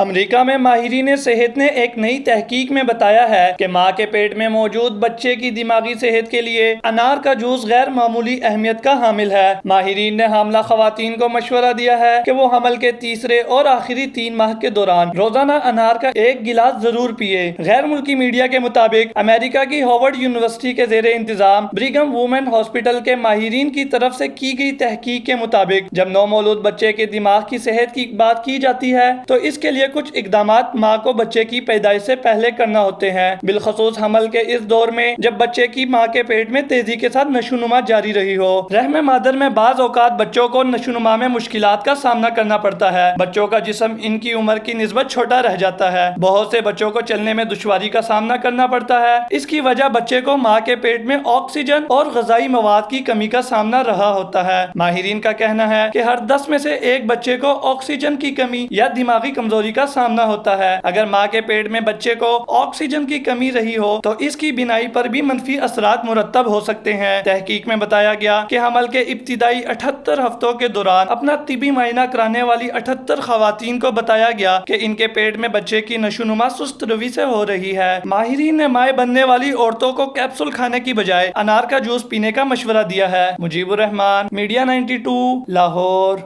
امریکہ میں ماہرین صحت نے ایک نئی تحقیق میں بتایا ہے کہ ماں کے پیٹ میں موجود بچے کی دماغی صحت کے لیے انار کا جوس غیر معمولی اہمیت کا حامل ہے۔ ماہرین نے حاملہ خواتین کو مشورہ دیا ہے کہ وہ حمل کے تیسرے اور آخری 3 ماہ کے دوران روزانہ انار کا 1 گلاس ضرور پیے۔ غیر ملکی میڈیا کے مطابق امریکہ کی ہارورڈ یونیورسٹی کے زیر انتظام برگھم وومن ہاسپٹل کے ماہرین کی طرف سے کی گئی تحقیق کے مطابق جب نومولود بچے کے دماغ کی صحت کی بات کی جاتی ہے تو اس کے لیے کچھ اقدامات ماں کو بچے کی پیدائش سے پہلے کرنا ہوتے ہیں، بالخصوص حمل کے اس دور میں جب بچے کی ماں کے پیٹ میں تیزی کے ساتھ نشوونما جاری رہی ہو۔ رحم مادر میں بعض اوقات بچوں کو نشوونما میں مشکلات کا سامنا کرنا پڑتا ہے۔ بچوں کا جسم ان کی عمر کی نسبت چھوٹا رہ جاتا ہے۔ بہت سے بچوں کو چلنے میں دشواری کا سامنا کرنا پڑتا ہے۔ اس کی وجہ بچے کو ماں کے پیٹ میں آکسیجن اور غذائی مواد کی کمی کا سامنا رہا ہوتا ہے۔ ماہرین کا کہنا ہے کہ ہر 10 میں سے 1 بچے کو آکسیجن کی کمی یا دماغی کمزوری کا سامنا ہوتا ہے۔ اگر ماں کے پیٹ میں بچے کو آکسیجن کی کمی رہی ہو تو اس کی بینائی پر بھی منفی اثرات مرتب ہو سکتے ہیں۔ تحقیق میں بتایا گیا کہ حمل کے ابتدائی 78 ہفتوں کے دوران اپنا طبی معائنہ کرانے والی 78 خواتین کو بتایا گیا کہ ان کے پیٹ میں بچے کی نشوونما سست روی سے ہو رہی ہے۔ ماہرین نے مائع بننے والی عورتوں کو کیپسول کھانے کی بجائے انار کا جوس پینے کا مشورہ دیا ہے۔ مجیب الرحمان، میڈیا 92، لاہور۔